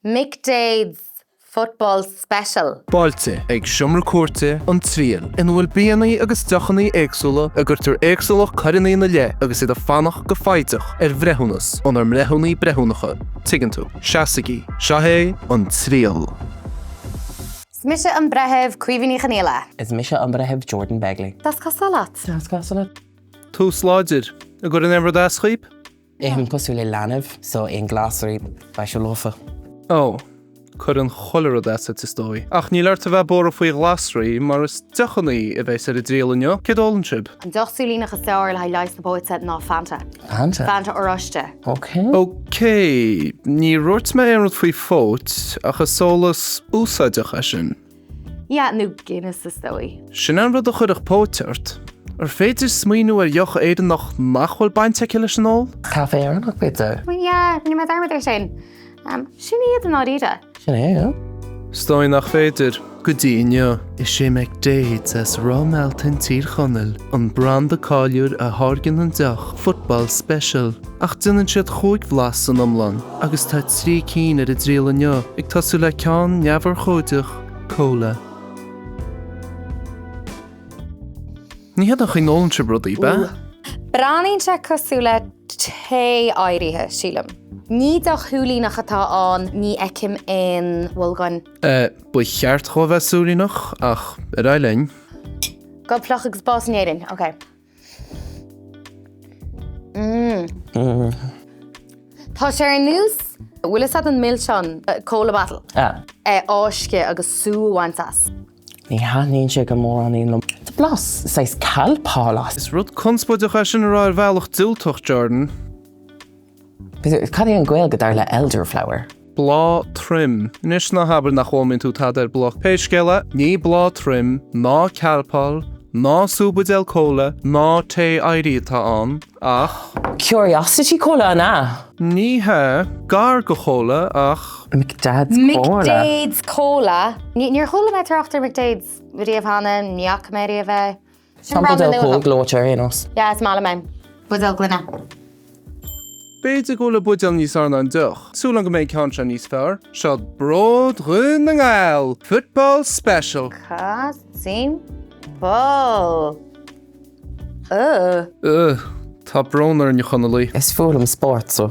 McDade's football special. Bailte ag siomra cuairte an tríal in bhfuil bíanaí agus deachanaí éagsúla a gurtar éagsúlach carainaí na le agus iad a fannach go fáiteach bhreithúnas an ar mreithúnaí brethúnacha. Tuigeann tú, seasaigí, seo an tríal. Smisha an brehef cuiimhní chanéla. Is Misha an brehef Jordan Begley. Das casalat. Das gasalat. Tú sláidir a gur an emrad aschaip? Éhan cosú le lanamh, so ein glasarí ba se lofa. Ó, chur an cholarad asad is dói. Ach ní leart a bheith bóra faoi glasraí mar is deachanaí a bheith ar a dríalanne, cé dólan sib? An dochsúlína chasáir le leis na bóid na Fanta. Fanta? Fanta oráiste. Okay. Oké, ní ruirt me emrad faoi fót ach a sólas úsáideach a sin. Ja, nu Guinness is dói. Sin anrad a chud ach póteart. Ar féidir smaoinú ar joch éidir nach nachhfuil bainte ciile sin ál? Café ar nach bita. Ja, ní me darmad ar sin. Sin iad an áíide. Sinné, ja? Stóin nach féidir, go dtíine is sé McDade's as rámeltain tír chonel an brand a cáiliúr a hágan an deach football special. Ach dunan siad chuig bhlas an amlan, agus tá trí cín ar a dríalanne ag tasú le ceann neamhar chóideach cóla. Ní head nach nólan se brodaí, ba? Branín se cosú le té áirithe sílam. Ní do chúlí nach atá an ní ecim in bhilgan. Bu cheart cho bheith súrí nach, ach ar eilein. Go plach agus básnéirin, ok. Tá sé ar nús, bhfuil is an mil sean cóla battle. Áisce agus súhaintas. Ní hanín se go mór an íon The blas, sais calpálas. Is rud conspóideach a sin ar bhealach dúltocht, Jordan. Cadí an gweil godar le elderflower. Blá trim. Nis na habar nach chominn tú tá ar bloch. Péisgeile, ní blá trim, ná calpal, ná súbudel cóla, ná té airí tá an, ach... Curiosity cola na. Ní he, gar go chóla, ach... McDade's cola. McDade's cola. Níor chola me tarachtar McDade's riamh hana, níach mé riamh. Sample del cool glóir inos. Ja, is mála me. Budel glynna. Béidir go le budal níos arna an duch. Súlan go méid ceann se níos fearr. Sead brod rún na ngáil. Football special. Cas, sin, ball. Tá brónar in chonalaí. Is fúlam sport, so.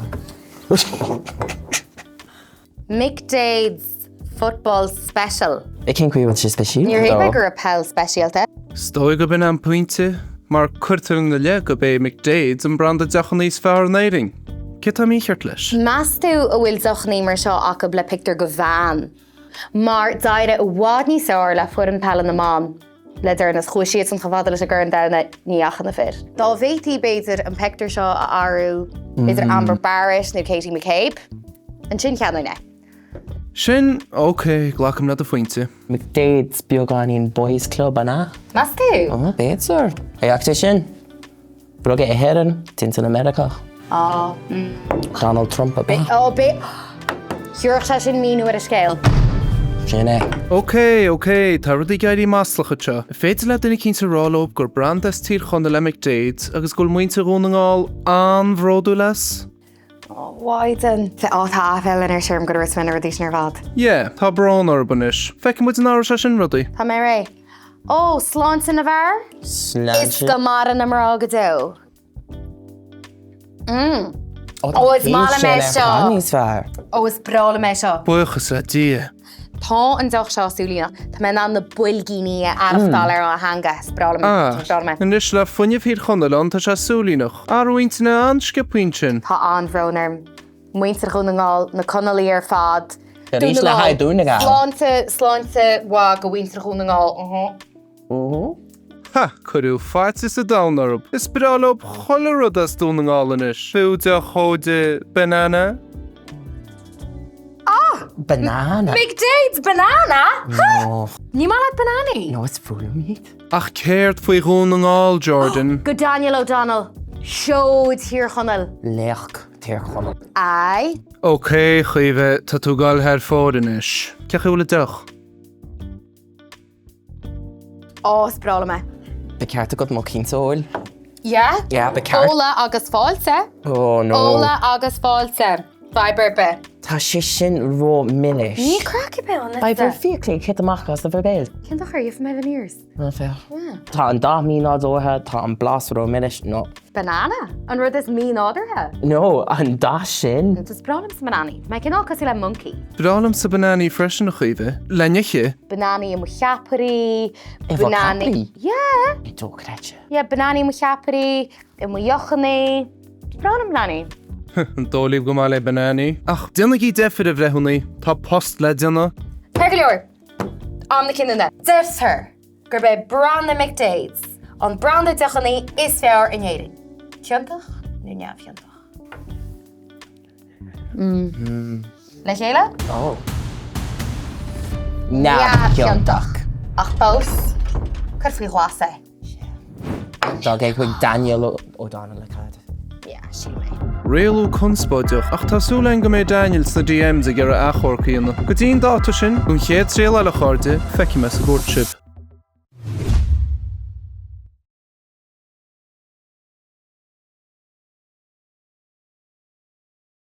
McDade's football special. I cyn gwyl sy'n special. Níor héibe gur a pell specialte. Stoi go bin an pointe, mar cuirtar na le go bé McDade's an brand a deachan níos fearr an éiring. Cé tá mícheart leis? Mas tú a bhfuil dochnaí mar seo acu le pictar go bhean. Mar daire a bhád ní saoir le fuair an pell na mám. Le dúirnas chuisiad san chafada leis a gur an dana níachan na fir. Dá bhétí béidir an pictar seo a áú, béidir Amber Barrett nó Katie McCabe. An sin ceanna. Sin, oké, glacham na a fointe. McDade's bioganín boys club anna. Mas tú? Oh, beit, sir. Hey, acte sin. Brugge a herin, tint in America. Donald Trump a ba. Chúirch se sin míú ar a scéil. Sinné. Oké, tá rudí gaiirí maslacha te. Féidir le duna cínta rálób gur brand as tír chun le McDade's agus gúil muinte rúnaáil an bhródú les? Waiden. Tá áfeil in ar seirm go ris mena rudís nar bhad. Tá brán arbanis. Fecin muid an áir se sin rudaí? Tá mé ré. Slán sin a bhar? Is go mar an amrá go dó. Is mála mé seo. Is brála mé seo. Buchas le dia. Tá an doch seo súlína. Tá mé an na builgíní $1 a hanga. Is brála mé. An is le funineh hír chonalan tá se súlínach. Arhainte na ansce puintin. Tá anhrónar. Muintear chun ngáil na conalaí ar fad. Rís le haid dúna gáil. Slánta wá go bhaintear chun ngáil. Ha, curú fáitis a dánarb. Is brálób cholarad as dúna ngálanis. Fúde a chóide banana? Banana? McDade's banana? No. Ní má le banana? No, it's full of meat. Ach céirt faoi rún an gáil, Jordan. Go Daniel O'Donnell. Siód hir chonel. Lech, tír chonel. Ai? Oké, chuomh, tá tú gáil thar fódanis. Ceach bhfuil deach? Is brála me. Be ceart a god mo cínta óil? Ja? Ja, be ceart. Óla agus fáilte. Oh, no. Óla agus fáilte. Bye burpa. Tá sé sin ró minis. Ní crack be on Ba bhar fioclí cit amach as a bhar béil. Cyn doch ar, you've 11 years. Na fé. Tá an 10 mí nádóthe tá an blas ró minis nó. Banana? An rud is mí náder ha? No, an da sin. It's bralam sa banani. Mae cyn olcas ila monkey. Bralam sa banani freisin na chuomh, lenneche, Banani yma chiapari. Efo capri? Yeah. Dó creite. Yeah, banani yma chiapari. Yma yochani. Bralam banani. an dólíomh go má le banani. Ach, déanana í defir a bhreithúnaí, tá post le déanana. Pergalior. Am na cyn yna. Defs her. Gyrbe branda McDades. On branda dechani is fair in jeden. Fiantach? Nu ja, fiantach. Le Sheila? Oh. Na, fiantach. Ach, bos. Cyrff fi chwasau. Dá ag chuig Daniel ó dána le cad. Yeah, she may. Réalú conspóideach ach tásúlainn go méid Daniels na DMs a gur a achorcaíanna. Go dtíon dáta sin, gon chéad tréal le cháirde, feici me sa gúirtship.